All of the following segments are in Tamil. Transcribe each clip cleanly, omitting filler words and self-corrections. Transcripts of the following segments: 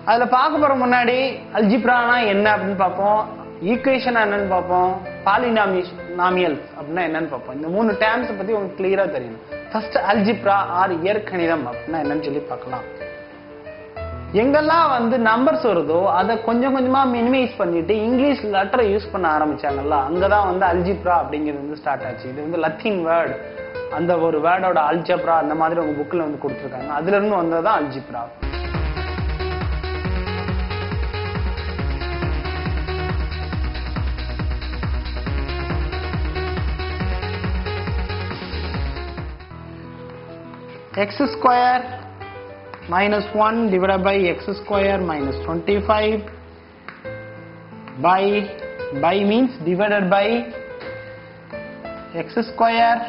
அதுல பார்க்க போற முன்னாடி அல்ஜிப்ரானா என்ன அப்படின்னு பார்ப்போம், ஈக்குவேஷன் என்னன்னு பார்ப்போம், பாலினாமியல்ஸ் அப்படின்னா என்னன்னு பார்ப்போம். இந்த 3 டேர்ம்ஸ் பத்தி உங்களுக்கு கிளியரா தெரியணும். ஃபர்ஸ்ட் அல்ஜிப்ரா ஆர் இயற்கணிதம் அப்படின்னா என்னன்னு சொல்லி பார்க்கலாம். எங்கெல்லாம் வந்து நம்பர்ஸ் வருதோ அதை கொஞ்சம் கொஞ்சமா மினிமைஸ் பண்ணிட்டு இங்கிலீஷ் லெட்டரை யூஸ் பண்ண ஆரம்பிச்சாங்கல்ல, அங்கதான் வந்து அல்ஜிப்ரா அப்படிங்கிறது வந்து ஸ்டார்ட் ஆச்சு. இது வந்து லத்தீன் வேர்டு, அந்த ஒரு வேர்டோட அல்ஜப்ரா அந்த மாதிரி உங்க புக்ல வந்து கொடுத்துருக்காங்க. அதுல இருந்து வந்ததுதான் algebra. x square minus 1 divided by x square minus 25 by means divided by x square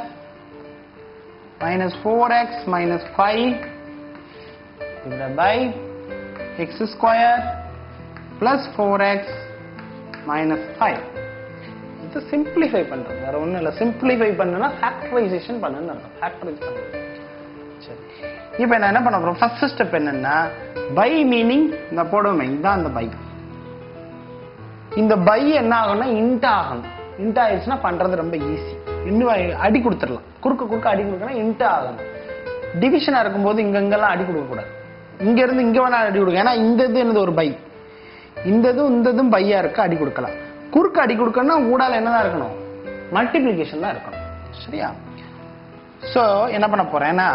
minus 4x minus 5 divided by x square plus 4x minus 5. இது சிம்பிளிஃபை பண்றது, வேற ஒண்ணும் இல்ல. சிம்பிளிஃபை பண்ணனா ஃபேக்டரைசேஷன் பண்ணனும், ஃபேக்டரைஸ் பண்ணணும். சரி, இப்போ நான் என்ன பண்ண போறோம், ஃபர்ஸ்ட் ஸ்டெப் என்னன்னா பை மீனிங் இந்த போடுவோமே, இதுதான் அந்த பை. இந்த பை என்ன ஆகும்னா இன்ட் ஆகணும். இன்ட் ஆயிடுச்சுன்னா பண்றது ரொம்ப ஈஸி. இன்னும் அடி கொடுத்துடலாம், குறுக்க அடி கொடுக்கணும், இன்ட் ஆகணும். டிவிஷனா இருக்கும்போது இங்கெல்லாம் அடி கொடுக்க கூடாது, இங்க இருந்து இங்க வேணா அடி கொடுக்க. ஏன்னா இந்த இது என்னது ஒரு பை, இந்த பையா இருக்கு, அடி கொடுக்கலாம். குறுக்க அடி கொடுக்கணும்னா ஊடால என்னதான் இருக்கணும், மல்டிப்ளிகேஷன் தான் இருக்கணும். சரியா? சோ என்ன பண்ண போறேன்னா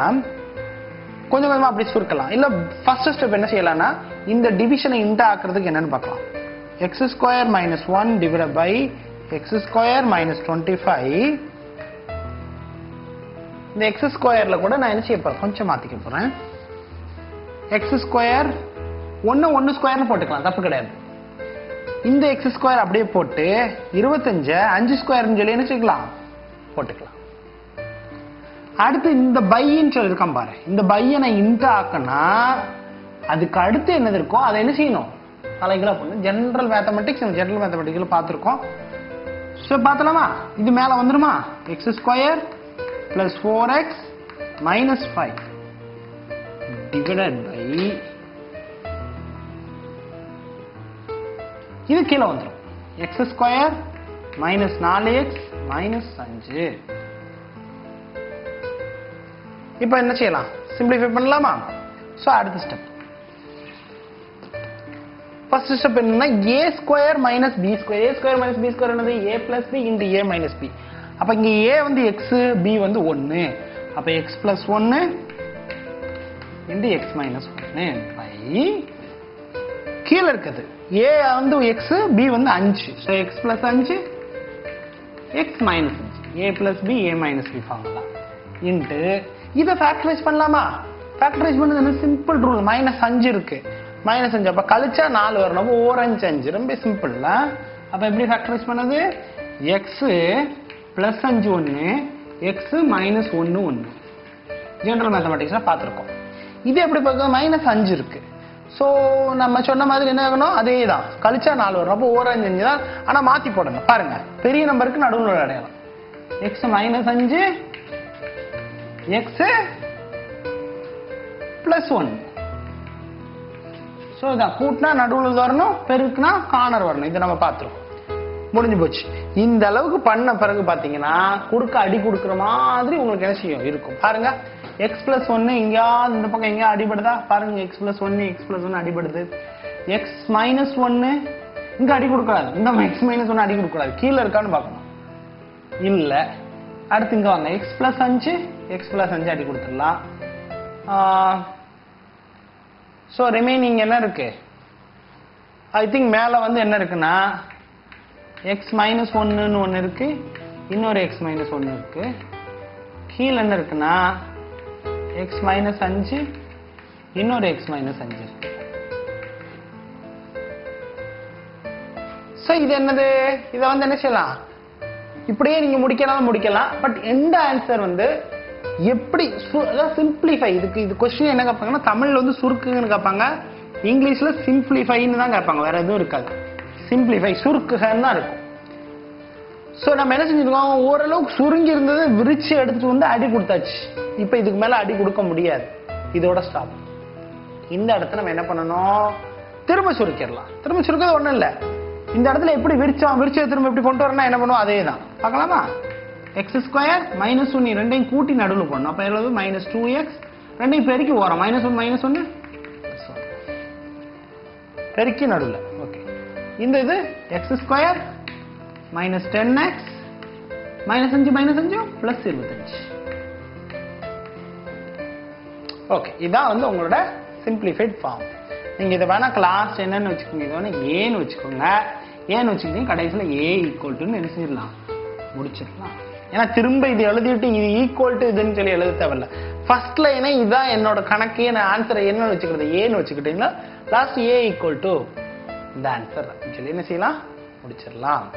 கொஞ்சம் கொஞ்சமா அப்படி சுருக்கலாம். இல்ல ஃபர்ஸ்ட் ஸ்டெப் என்ன செய்யலாம்னா இந்த டிவிஷனை இன்ட் ஆக்குறதுக்கு என்னன்னு பார்க்கலாம். x square minus 1 divide by x square minus 25. இந்த x ஸ்கொயர்ல கூட நான் என்ன செய்ய போறேன், கொஞ்சம் மாத்திக்க போறேன். x ஸ்கொயர் 1 ஸ்கொயர்னு போட்டுக்கலாம், தப்பு கிடையாது. இந்த x ஸ்கொயர் அப்படியே போட்டு 25 5 ஸ்கொயர்னு சொல்லி என்ன செய்யலாம், போட்டுக்கலாம். அடுத்து இந்த பைன்னு சொல்லியிருக்கான் பாரு, இந்த பையை நான் இன்ட் ஆக்கனா அதுக்கு அடுத்து என்னது இருக்கோ அதை என்ன செய்யணும், தலைகளா பண்ணு. ஜெனரல் மேத்தமெட்டிக்ஸ்ல பார்த்துருக்கோம். ஸோ பார்த்தலாமா, இது மேல வந்துருமா, x square plus 4x minus 5 divided by, இது கீழே வந்துடும், X square minus 4x minus 5. இப்போ என்ன செய்யலாம், சிம்பிளிஃபை பண்ணலாமா? சோ அடுத்த ஸ்டெப், ஃபர்ஸ்ட் ஸ்டெப் என்னன்னா a square minus b square. a square minus b square என்னது, a plus b into a minus b. அப்ப இங்க a வந்து x, b வந்து 1. அப்ப x plus 1 into x minus 1 by கீழே இருக்குது a வந்து x, b வந்து 5. So x plus 5 x minus 5, a plus b a minus b formula into இதை ஃபேக்டரைஸ் பண்ணலாமா? ஃபேக்டரைஸ் பண்ணது சிம்பிள் ரூல், மைனஸ் 5 இருக்கு, மைனஸ் 5 அப்ப கழிச்சா 4 வரணும், ஓர் 5 ரொம்ப சிம்பிள்ல. அப்ப எப்படி ஃபேக்டரைஸ் பண்ணது, x plus 5 1, x minus 1 1. General மேத்தமெட்டிக்ஸ்ல பார்த்திருக்கோம். இது எப்படி பார்க்க, மைனஸ் 5 இருக்கு. ஸோ நம்ம சொன்ன மாதிரி என்ன ஆகணும், அதே தான், கழிச்சா 4 வரும், அப்போ ஓர் 5 தான். ஆனா மாத்தி போடணும் பாருங்க, பெரிய நம்பருக்கு நடுவில் அடையலாம். x minus 5 x plus 1. So இதான் கூட்டினா நடுவில் வரணும், பெருக்குனா கார்னர் வரணும். இதை நம்ம பார்த்துருக்கோம், முடிஞ்சு போச்சு. இந்த அளவுக்கு பண்ண பிறகு பார்த்தீங்கன்னா குறுக்க அடி கொடுக்குற மாதிரி உங்களுக்கு என்ன செய்யும் இருக்கும் பாருங்க. எக்ஸ் பிளஸ் 1 எங்கேயாவது இந்த பக்கம் எங்கேயா அடிபடுதா பாருங்க, எக்ஸ் பிளஸ் 1 அடிபடுது. எக்ஸ் மைனஸ் 1 இங்க அடி கொடுக்கூடாது, இந்த எக்ஸ் மைனஸ் 1 அடி கொடுக்கூடாது, கீழே இருக்கான்னு பார்க்கணும். இல்ல அடுத்து இங்க வாங்க, எக்ஸ் பிளஸ் 5 அடி கொடுத்துடலாம். ஸோ ரிமைனிங் என்ன இருக்கு, ஐ திங்க் மேல வந்து என்ன இருக்குன்னா எக்ஸ் மைனஸ் 1 ஒன்னு இருக்கு, இன்னொரு எக்ஸ் மைனஸ் 1 இருக்கு. கீழே என்ன இருக்குன்னா எக்ஸ் மைனஸ் 5 இன்னொரு எக்ஸ் மைனஸ் 5 இருக்கு. ஸோ இது என்னது, இதை வந்து என்ன செய்யலாம், இப்படியே நீங்க முடிக்கலாம். பட் எந்த ஆன்சர் வந்து எப்படி சிம்பிளிஃபை, இதுக்கு இது கொஸ்டின் என்ன கேட்பாங்கன்னா தமிழ்ல வந்து சுருக்குன்னு கேட்பாங்க, இங்கிலீஷ்ல சிம்பிளிஃபைன்னு தான் கேட்பாங்க, வேற எதுவும் இருக்காது. சிம்பிளிஃபை சுருக்குகன்னு தான் இருக்கும். ஸோ நம்ம என்ன செஞ்சிருக்கோம், ஓரளவுக்கு சுருங்கி இருந்தது விரிச்சு எடுத்துட்டு வந்து அடி கொடுத்தாச்சு. இப்போ இதுக்கு மேல அடி கொடுக்க முடியாது, இதோட ஸ்டாப். இந்த இடத்துல நம்ம என்ன பண்ணணும், திரும்ப சுருக்கிடலாம். திரும்ப சுருக்கிறது ஒண்ணும் இல்ல, இந்த இடத்துல எப்படி விரிச்சதை திரும்ப எப்படி கொண்டு வரணும், என்ன பண்ணுவோம் அதே தான். பார்க்கலாமா? எக்ஸ் ஸ்கொயர் மைனஸ் 1 ரெண்டையும் கூட்டி நடுவில் போடணும். அப்ப எவ்வளவு? Minus 2x. ரெண்டையும் பெருக்கி ஓரம் -1 பெருக்கி நடுவில். ஓகே, இந்த இது X square minus 10x -5 plus 25. Okay, இதான் வந்து உங்களோட சிம்பிளிஃபைட் ஃபார்ம். நீங்க இதை வேணா கிளாஸ் என்னன்னு வச்சுக்கோங்க, இதை வேணா ஏன்னு வச்சுக்கோங்க. ஏன்னு வச்சுக்கிட்டீங்க கடைசியில் a ஈக்குவல்ட்டுன்னு என்ன செஞ்சிடலாம், முடிச்சிடலாம். ஏன்னா திரும்ப இது எழுதிட்டு இது ஈக்குவல் டு இதுன்னு சொல்லி எழுத தேவையில்ல. ஃபர்ஸ்ட் லைனே இதான் என்னோட கணக்கே, நான் ஆன்சரை என்ன வச்சுக்கிறது, ஏன்னு வச்சுக்கிட்டீங்கன்னா லாஸ்ட் a ஈக்குவல் டு இந்த ஆன்சர் சொல்லி என்ன செய்யலாம், முடிச்சிடலாம்.